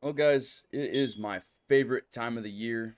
Well, guys, it is my favorite time of the year.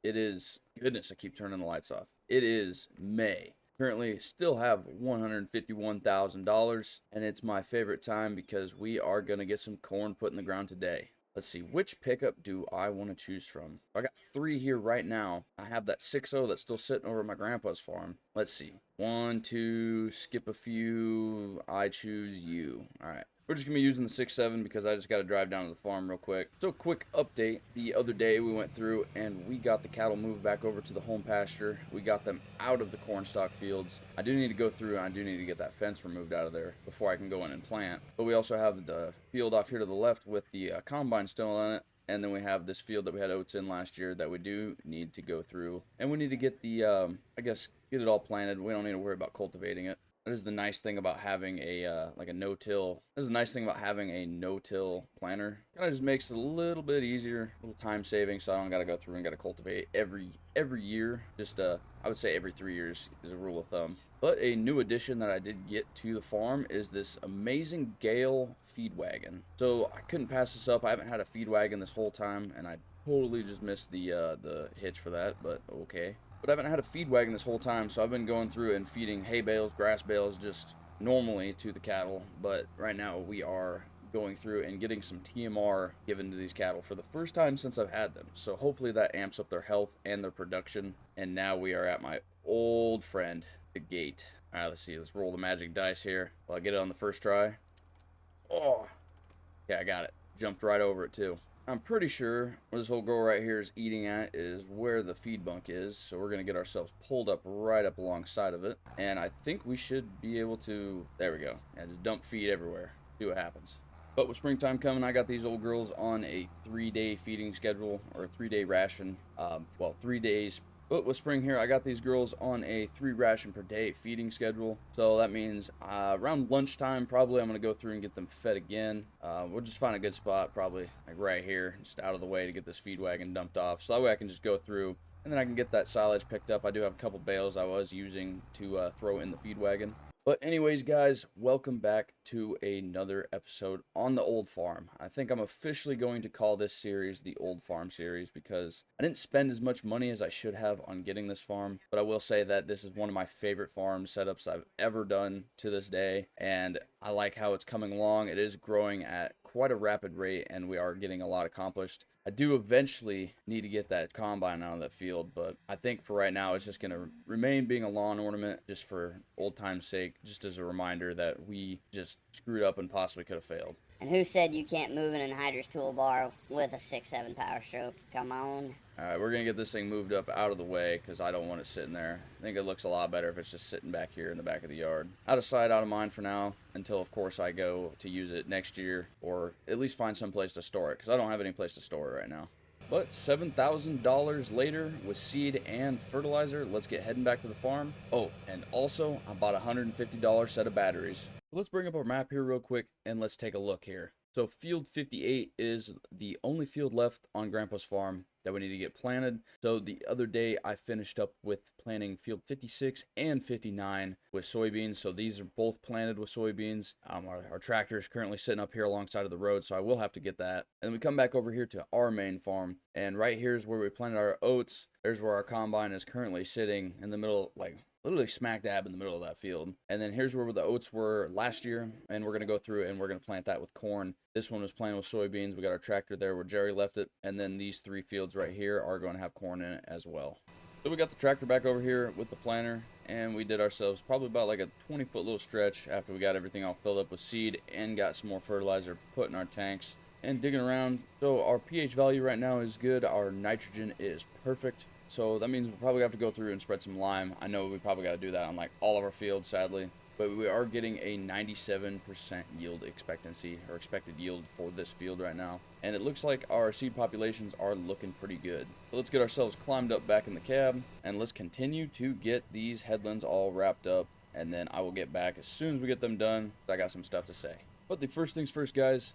It is, goodness, I keep turning the lights off. It is May. Currently, still have $151,000, and it's my favorite time because we are going to get some corn put in the ground today. Let's see, which pickup do I want to choose from? I got three here right now. I have that 6.0 that's still sitting over at my grandpa's farm. Let's see. One, two, skip a few. I choose you. All right. We're just going to be using the 6.7 because I just got to drive down to the farm real quick. So, quick update. The other day we went through and we got the cattle moved back over to the home pasture. We got them out of the cornstalk fields. I do need to go through and I do need to get that fence removed out of there before I can go in and plant. But we also have the field off here to the left with the combine still in it. And then we have this field that we had oats in last year that we do need to go through. And we need to get the, get it all planted. We don't need to worry about cultivating it. That is the nice thing about having a like a no-till. This is the nice thing about having a no-till planter. Kind of just makes it a little bit easier, a little time saving, so I don't got to go through and got to cultivate every year. Just I would say every 3 years is a rule of thumb. But a new addition that I did get to the farm is this amazing Gale feed wagon. So I couldn't pass this up. I haven't had a feed wagon this whole time, and I totally just missed the hitch for that. But okay. But I haven't had a feed wagon this whole time, so I've been going through and feeding hay bales, grass bales, just normally to the cattle. But right now we are going through and getting some TMR given to these cattle for the first time since I've had them. So hopefully that amps up their health and their production. And now we are at my old friend, the gate. All right, let's see. Let's roll the magic dice here. Will I get it on the first try? Oh, yeah, I got it. Jumped right over it too. I'm pretty sure where this little girl right here is eating at is where the feed bunk is. So we're going to get ourselves pulled up right up alongside of it. And I think we should be able to, there we go. Yeah, just dump feed everywhere. See what happens. But with springtime coming, I got these old girls on a 3-day feeding schedule or a 3-day ration. 3 days. But with spring here, I got these girls on a 3 ration per day feeding schedule. So that means around lunchtime, probably I'm going to go through and get them fed again. We'll just find a good spot, probably like right here, just out of the way to get this feed wagon dumped off. So that way I can just go through and then I can get that silage picked up. I do have a couple bales I was using to throw in the feed wagon. But anyways, guys, welcome back to another episode on the Old Farm. I think I'm officially going to call this series the Old Farm series because I didn't spend as much money as I should have on getting this farm. But I will say that this is one of my favorite farm setups I've ever done to this day. And I like how it's coming along. It is growing at quite a rapid rate and we are getting a lot accomplished. I do eventually need to get that combine out of that field, but I think for right now it's just going to remain being a lawn ornament just for old time's sake, just as a reminder that we just screwed up and possibly could have failed. And who said you can't move an Anhydrous toolbar with a 6.7 power stroke? Come on. Alright, we're going to get this thing moved up out of the way because I don't want it sitting there. I think it looks a lot better if it's just sitting back here in the back of the yard. Out of sight, out of mind for now, until of course I go to use it next year or at least find some place to store it because I don't have any place to store it right now. But $7,000 later with seed and fertilizer, let's get heading back to the farm. Oh, and also I bought a $150 set of batteries. Let's bring up our map here real quick and let's take a look here. So field 58 is the only field left on Grandpa's farm that we need to get planted. So the other day I finished up with planting field 56 and 59 with soybeans. So these are both planted with soybeans. Our tractor is currently sitting up here alongside of the road, so I will have to get that. And we come back over here to our main farm, and right here is where we planted our oats. There's where our combine is currently sitting in the middle, like literally smack dab in the middle of that field. And then here's where the oats were last year, and we're going to go through and we're going to plant that with corn. This one was planted with soybeans. We got our tractor there where Jerry left it, and then these 3 fields right here are going to have corn in it as well. So we got the tractor back over here with the planter, and we did ourselves probably about like a 20-foot little stretch after we got everything all filled up with seed and got some more fertilizer put in our tanks and digging around. So our pH value right now is good. Our nitrogen is perfect. So that means we'll probably have to go through and spread some lime. I know we probably got to do that on like all of our fields, sadly. But we are getting a 97% yield expectancy, or expected yield for this field right now. And it looks like our seed populations are looking pretty good. So let's get ourselves climbed up back in the cab, and let's continue to get these headlands all wrapped up. And then I will get back as soon as we get them done. I got some stuff to say. But the first things first, guys.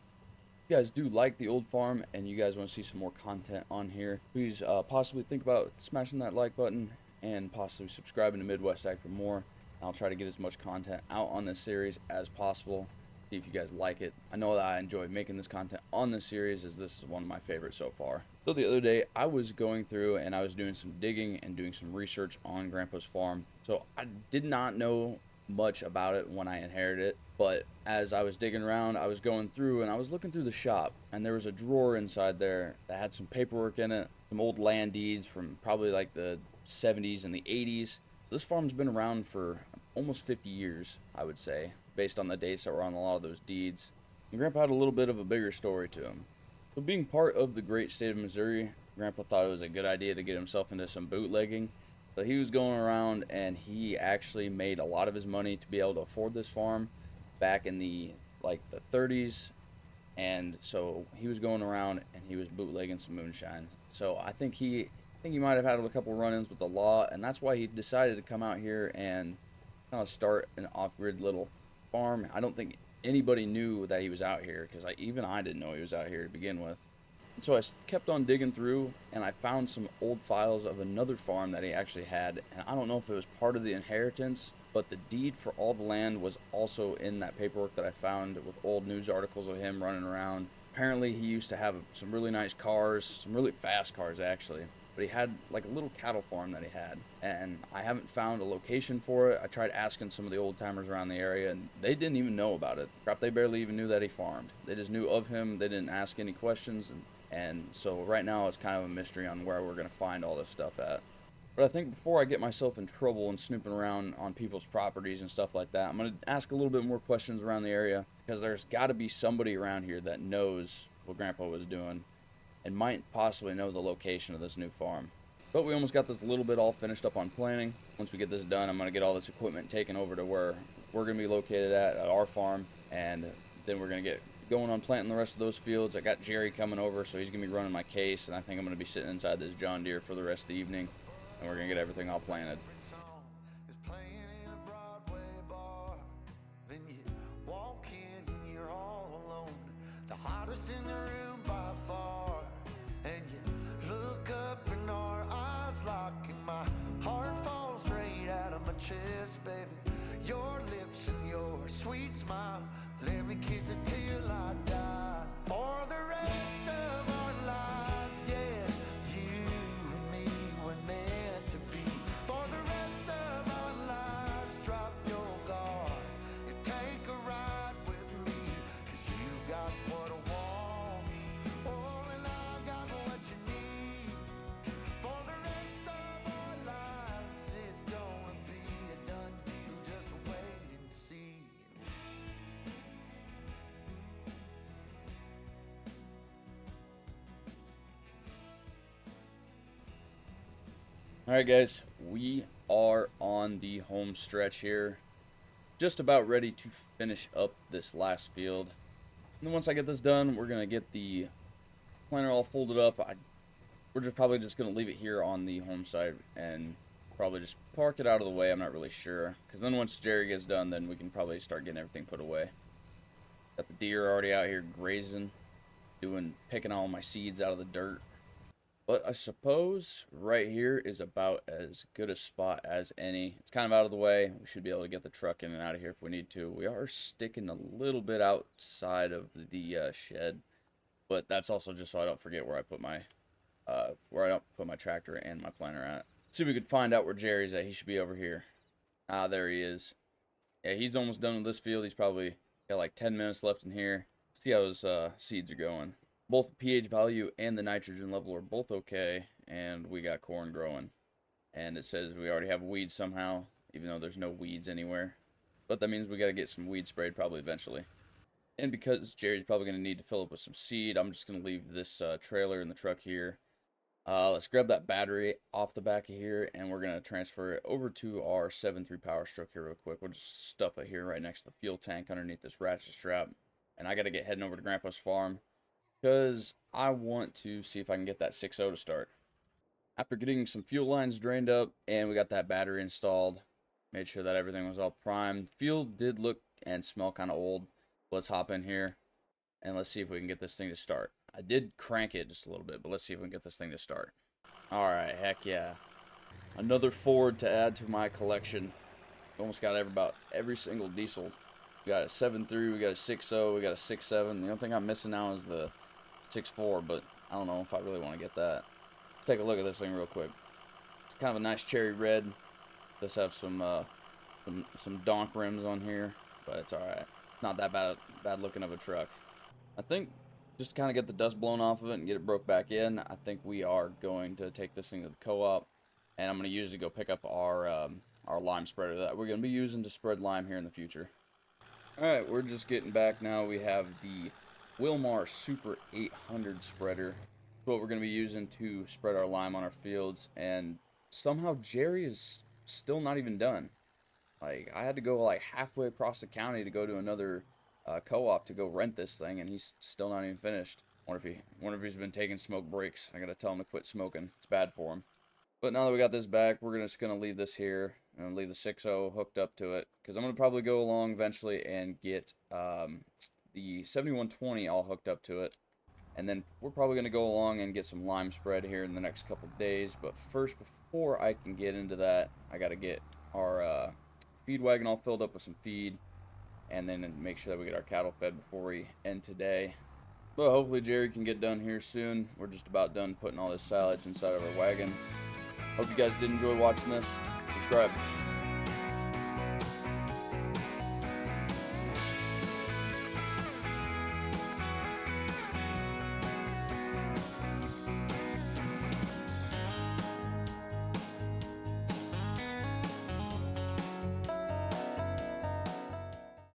You guys do like the old farm and you guys want to see some more content on here, please possibly think about smashing that like button and possibly subscribing to Midwest Ag for more. I'll try to get as much content out on this series as possible. see if you guys like it. I know that I enjoy making this content on this series, as this is one of my favorites so far. So the other day, I was going through and I was doing some digging and doing some research on Grandpa's farm. So I did not know much about it when I inherited it, but as I was digging around, I was going through and I was looking through the shop, and there was a drawer inside there that had some paperwork in it, some old land deeds from probably like the 70s and the 80s. So this farm's been around for almost 50 years, I would say, based on the dates that were on a lot of those deeds. And Grandpa had a little bit of a bigger story to him. So being part of the great state of Missouri, Grandpa thought it was a good idea to get himself into some bootlegging. So he was going around and he actually made a lot of his money to be able to afford this farm back in the 30s. And so he was going around and he was bootlegging some moonshine. So I think he might have had a couple run-ins with the law, and that's why he decided to come out here and kind of start an off-grid little farm. I don't think anybody knew that he was out here, because even I didn't know he was out here to begin with. And so I kept on digging through, and I found some old files of another farm that he actually had, and I don't know if it was part of the inheritance, but the deed for all the land was also in that paperwork that I found with old news articles of him running around. Apparently he used to have some really nice cars, some really fast cars actually, but he had like a little cattle farm that he had, and I haven't found a location for it. I tried asking some of the old timers around the area, and they didn't even know about it. Crap, they barely even knew that he farmed. They just knew of him. They didn't ask any questions, and so right now it's kind of a mystery on where we're going to find all this stuff at. But I think before I get myself in trouble and snooping around on people's properties and stuff like that, I'm going to ask a little bit more questions around the area, because there's got to be somebody around here that knows what Grandpa was doing and might possibly know the location of this new farm. But we almost got this a little bit all finished up on planning. Once we get this done, I'm going to get all this equipment taken over to where we're going to be located at our farm, and then we're going to get going on planting the rest of those fields. I got Jerry coming over, so he's going to be running my case, and I think I'm going to be sitting inside this John Deere for the rest of the evening, and we're going to get everything all planted. In the room by far, and you look up and our eyes lock, and my heart falls straight out of my chest, baby. Your lips and your sweet smile, let me kiss it till I die. For the rest of our lives, yes, you and me were meant to be. For the rest of our lives, drop your guard, you take a ride with me, 'cause you got what I want. Alright guys, we are on the home stretch here. Just about ready to finish up this last field. And then once I get this done, we're going to get the planter all folded up. We're probably just going to leave it here on the home side and probably just park it out of the way. I'm not really sure, because then once Jerry gets done, then we can probably start getting everything put away. Got the deer already out here grazing, picking all my seeds out of the dirt. But I suppose right here is about as good a spot as any. It's kind of out of the way. We should be able to get the truck in and out of here if we need to. We are sticking a little bit outside of the shed, but that's also just so I don't forget where I put my tractor and my planter at. See if we could find out where Jerry's at. He should be over here. Ah, there he is. Yeah, he's almost done with this field. He's probably got like 10 minutes left in here. See how his seeds are going. Both the pH value and the nitrogen level are both okay, and we got corn growing. And it says we already have weeds somehow, even though there's no weeds anywhere. But that means we got to get some weed sprayed probably eventually. And because Jerry's probably going to need to fill up with some seed, I'm just going to leave this trailer in the truck here. Let's grab that battery off the back of here, and we're going to transfer it over to our 7.3 Power Stroke here real quick. We'll just stuff it here right next to the fuel tank underneath this ratchet strap. And I got to get heading over to Grandpa's farm, because I want to see if I can get that 6.0 to start. After getting some fuel lines drained up and we got that battery installed, made sure that everything was all primed. Fuel did look and smell kind of old. Let's hop in here and let's see if we can get this thing to start. I did crank it just a little bit, but let's see if we can get this thing to start. Alright, heck yeah. Another Ford to add to my collection. Almost got about every single diesel We got a 7.3, we got a 6.0, we got a 6.7. The only thing I'm missing now is the 6.4, but I don't know if I really want to get that. Let's take a look at this thing real quick. It's kind of a nice cherry red. Does have some donk rims on here, but it's alright. Not that bad looking of a truck. I think just to kind of get the dust blown off of it and get it broke back in, I think we are going to take this thing to the co-op, and I'm going to use it to go pick up our lime spreader that we're going to be using to spread lime here in the future. Alright, we're just getting back now. We have the Wilmar Super 800 spreader. That's what we're going to be using to spread our lime on our fields, and somehow Jerry is still not even done. Like, I had to go like halfway across the county to go to another co-op to go rent this thing, and he's still not even finished. Wonder if he's been taking smoke breaks. I gotta tell him to quit smoking. It's bad for him. But now that we got this back, we're just gonna leave this here and leave the 6.0 hooked up to it, because I'm gonna probably go along eventually and get the 7120 all hooked up to it, and then we're probably gonna go along and get some lime spread here in the next couple days. But first, before I can get into that, I gotta get our feed wagon all filled up with some feed, and then make sure that we get our cattle fed before we end today. But hopefully Jerry can get done here soon. We're just about done putting all this silage inside of our wagon. Hope you guys did enjoy watching this. Subscribe.